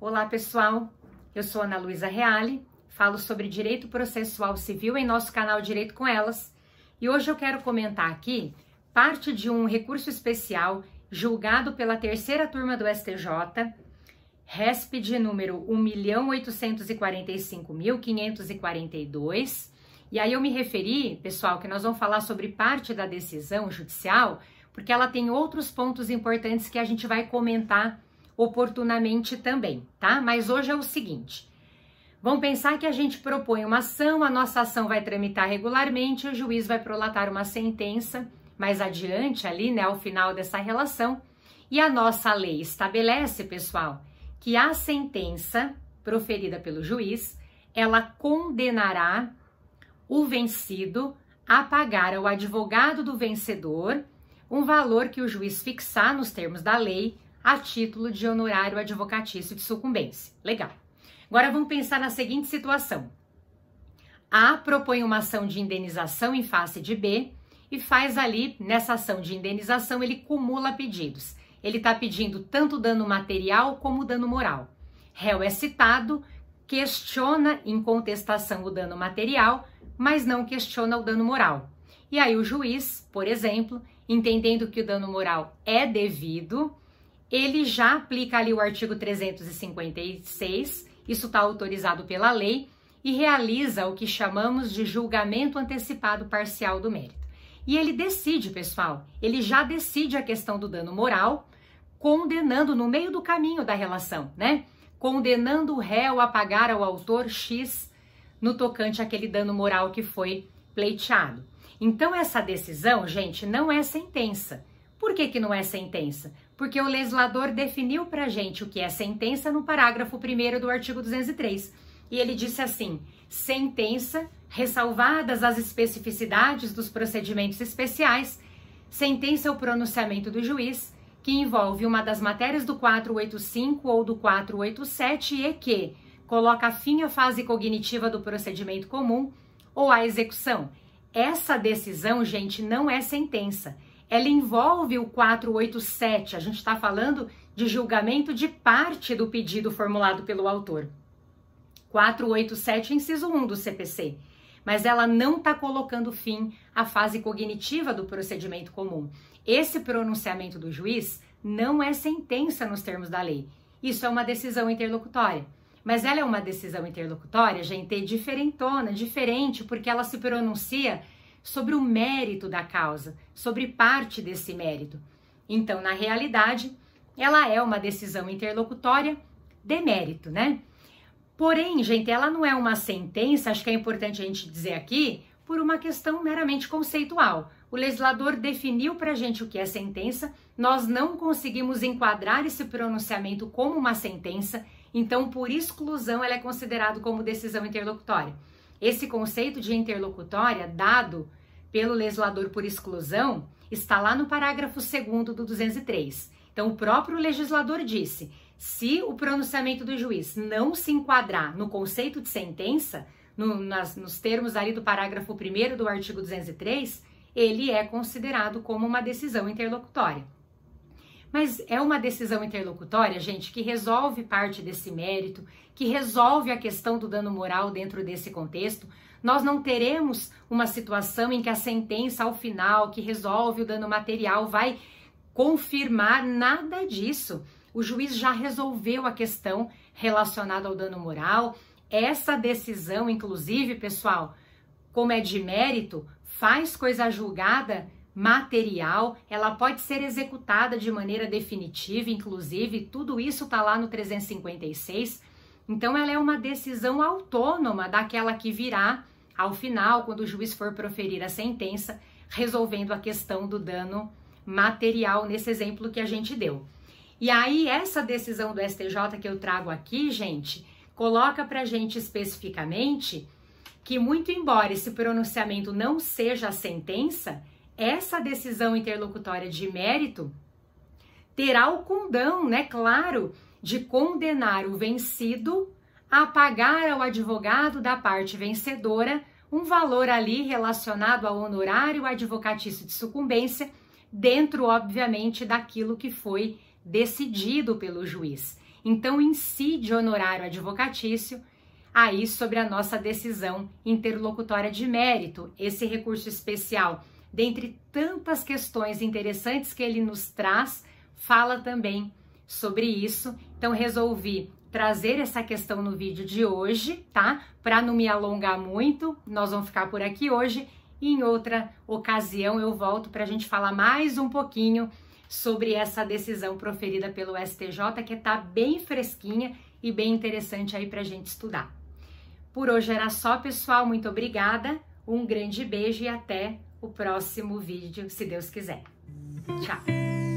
Olá pessoal, eu sou Ana Luísa Reale, falo sobre direito processual civil em nosso canal Direito com Elas e hoje eu quero comentar aqui parte de um recurso especial julgado pela terceira turma do STJ, RESP número 1.845.542, e aí eu me referi, pessoal, que nós vamos falar sobre parte da decisão judicial, porque ela tem outros pontos importantes que a gente vai comentar oportunamente também, tá? Mas hoje é o seguinte, vamos pensar que a gente propõe uma ação, a nossa ação vai tramitar regularmente, o juiz vai prolatar uma sentença mais adiante ali, né, ao final dessa relação, e a nossa lei estabelece, pessoal, que a sentença proferida pelo juiz, ela condenará o vencido a pagar ao advogado do vencedor um valor que o juiz fixar nos termos da lei a título de honorário advocatício de sucumbência. Legal. Agora vamos pensar na seguinte situação. A propõe uma ação de indenização em face de B e faz ali, nessa ação de indenização, ele cumula pedidos. Ele está pedindo tanto dano material como dano moral. Réu é citado, questiona em contestação o dano material, mas não questiona o dano moral. E aí o juiz, por exemplo, entendendo que o dano moral é devido, ele já aplica ali o artigo 356, isso está autorizado pela lei, e realiza o que chamamos de julgamento antecipado parcial do mérito. E ele decide, pessoal, ele já decide a questão do dano moral, condenando no meio do caminho da relação, né? Condenando o réu a pagar ao autor X no tocante àquele dano moral que foi pleiteado. Então essa decisão, gente, não é sentença. Por que não é sentença? Porque o legislador definiu pra gente o que é sentença no parágrafo 1º do artigo 203. E ele disse assim, sentença, ressalvadas as especificidades dos procedimentos especiais, sentença é o pronunciamento do juiz, que envolve uma das matérias do 485 ou do 487 e que coloca fim à fase cognitiva do procedimento comum ou à execução. Essa decisão, gente, não é sentença. Ela envolve o 487, a gente está falando de julgamento de parte do pedido formulado pelo autor. 487, inciso 1 do CPC. Mas ela não está colocando fim à fase cognitiva do procedimento comum. Esse pronunciamento do juiz não é sentença nos termos da lei. Isso é uma decisão interlocutória. Mas ela é uma decisão interlocutória, gente, diferentona, diferente, porque ela se pronuncia sobre o mérito da causa, sobre parte desse mérito. Então, na realidade, ela é uma decisão interlocutória de mérito, né? Porém, gente, ela não é uma sentença, acho que é importante a gente dizer aqui, por uma questão meramente conceitual. O legislador definiu pra gente o que é sentença, nós não conseguimos enquadrar esse pronunciamento como uma sentença, então, por exclusão, ela é considerada como decisão interlocutória. Esse conceito de interlocutória, dado pelo legislador por exclusão, está lá no parágrafo 2º do 203. Então, o próprio legislador disse, se o pronunciamento do juiz não se enquadrar no conceito de sentença, nos termos ali do parágrafo 1º do artigo 203, ele é considerado como uma decisão interlocutória. Mas é uma decisão interlocutória, gente, que resolve parte desse mérito, que resolve a questão do dano moral dentro desse contexto. Nós não teremos uma situação em que a sentença ao final, que resolve o dano material, vai confirmar nada disso. O juiz já resolveu a questão relacionada ao dano moral. Essa decisão, inclusive, pessoal, como é de mérito, faz coisa julgada material, ela pode ser executada de maneira definitiva, inclusive, tudo isso está lá no 356. Então, ela é uma decisão autônoma daquela que virá ao final, quando o juiz for proferir a sentença, resolvendo a questão do dano material nesse exemplo que a gente deu. E aí, essa decisão do STJ que eu trago aqui, gente, coloca pra gente especificamente que, muito embora esse pronunciamento não seja a sentença, essa decisão interlocutória de mérito terá o condão, né, claro, de condenar o vencido a pagar ao advogado da parte vencedora um valor ali relacionado ao honorário advocatício de sucumbência, dentro, obviamente, daquilo que foi decidido pelo juiz. Então, incide honorário advocatício aí sobre a nossa decisão interlocutória de mérito, esse recurso especial. Dentre tantas questões interessantes que ele nos traz, fala também sobre isso. Então, resolvi trazer essa questão no vídeo de hoje, tá? Para não me alongar muito, nós vamos ficar por aqui hoje. E em outra ocasião eu volto para a gente falar mais um pouquinho sobre essa decisão proferida pelo STJ, que tá bem fresquinha e bem interessante aí para a gente estudar. Por hoje era só, pessoal. Muito obrigada, um grande beijo e até o próximo vídeo, se Deus quiser. Tchau!